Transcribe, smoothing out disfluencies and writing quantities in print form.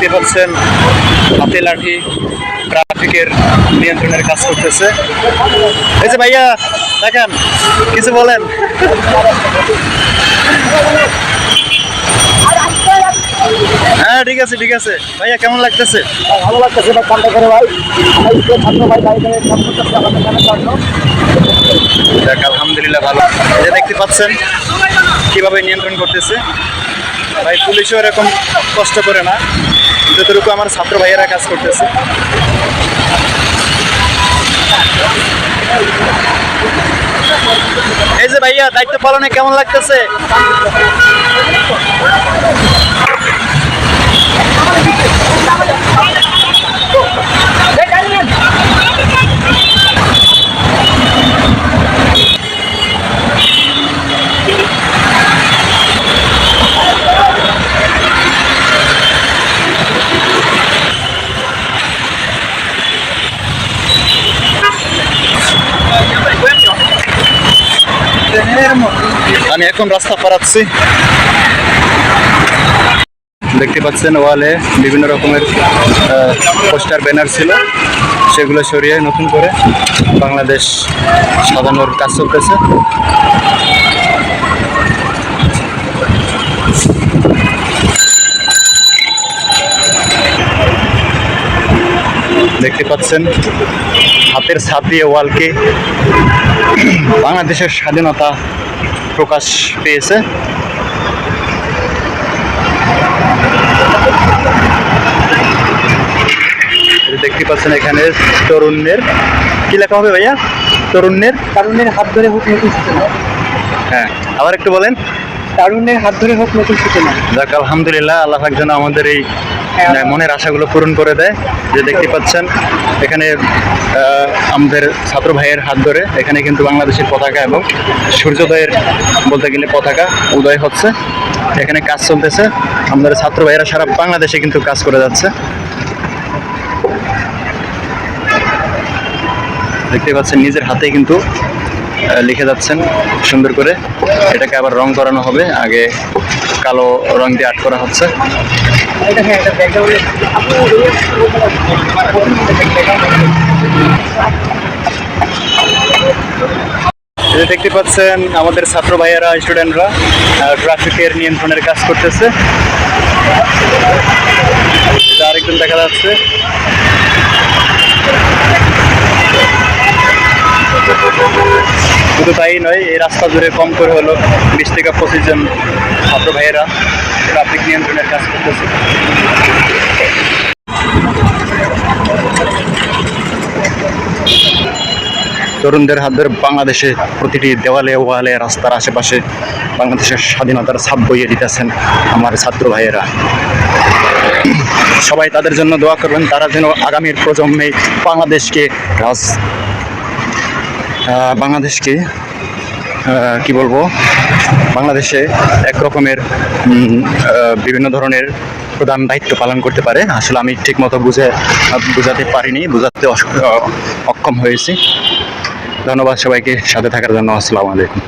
দেখতে পাচ্ছেন হাতে লাঠি ট্রাফিকের নিয়ন্ত্রণের কাজ করতেছে। এই যে ভাইয়া দেখেন, কিছু বলেন। হ্যাঁ ঠিক আছে ঠিক আছে। ভাইয়া কেমন লাগতেছে? ভালো লাগতেছে বা কামটা করে ভাই, ছাত্র ভাই গাড়ি কাম করতেছে আমাদের কামের জন্য। দেখ আলহামদুলিল্লাহ ভালো। এই যে দেখতে পাচ্ছেন কিভাবে নিয়ন্ত্রণ করতেছে ভাই। পুলিশও এরকম কষ্ট করে না, যতটুকু আমার ছাত্র ভাইয়েরা কাজ করতেছে। এই যে ভাইয়া দায়িত্ব পালনে কেমন লাগতেছে? আমি এখন রাস্তা পারাচ্ছি। দেখতে পাচ্ছেন ওয়ালে বিভিন্ন রকমের পোস্টার ব্যানার ছিল, সেগুলো সরিয়ে নতুন করে বাংলাদেশ সাজানোর কাজ চলতেছে। দেখতে পাচ্ছেন হাতের ছাপ দিয়ে ওয়ালকে বাংলাদেশের স্বাধীনতা প্রকাশ পেয়েছে। দেখতে পাচ্ছেন এখানে তরুণের কি লেখা হবে ভাইয়া? তরুণের হাত ধরে হোক নতুন সূচনা। হ্যাঁ আবার একটু বলেন। তারুণের হাত ধরে হোক নতুন সূচনা। যাক আলহামদুলিল্লাহ, আল্লাহ পাক যেন আমাদের এই মনের আশাগুলো পূরণ করে দেয়। যে দেখতে পাচ্ছেন এখানে আমাদের ছাত্র ভাইয়ের হাত ধরে এখানে কিন্তু বাংলাদেশের পতাকা এবং সূর্যোদয়ের বলতে গেলে পতাকা উদয় হচ্ছে। এখানে কাজ চলতেছে, আমাদের ছাত্র ভাইয়েরা সারা বাংলাদেশে কিন্তু কাজ করে যাচ্ছে। দেখতে পাচ্ছেন নিজের হাতে কিন্তু লিখে যাচ্ছেন সুন্দর করে। এটাকে আবার রং করানো হবে, আগে কালো রং দিয়ে আর্ট করা হচ্ছে। দেখতে পাচ্ছেন আমাদের ছাত্র ভাইয়েরা স্টুডেন্টরা ট্রাফিকের নিয়ন্ত্রণের কাজ করতেছে। আরেকজন দেখা যাচ্ছে। শুধু তাই নয়, এই রাস্তা জুড়ে কম করে হলো 20 থেকে 25 জন ছাত্র ভাইয়েরা ট্রাফিক নিয়ন্ত্রণের কাজ করতেছে। তরুণদের হাত ধরে বাংলাদেশে প্রতিটি দেওয়ালে ওয়ালে রাস্তার আশেপাশে বাংলাদেশের স্বাধীনতার ছাপ বইয়ে দিতেছেন আমার ছাত্র ভাইয়েরা। সবাই তাদের জন্য দোয়া করবেন, তারা যেন আগামীর প্রজন্মে বাংলাদেশকে কি বলবো, বাংলাদেশে এক রকমের বিভিন্ন ধরনের প্রধান দায়িত্ব পালন করতে পারে। আসলে আমি ঠিক মতো বুঝাতে পারিনি, বুঝাতে অক্ষম হয়েছি। ধন্যবাদ সবাইকে সাথে থাকার জন্য। আসসালামু আলাইকুম।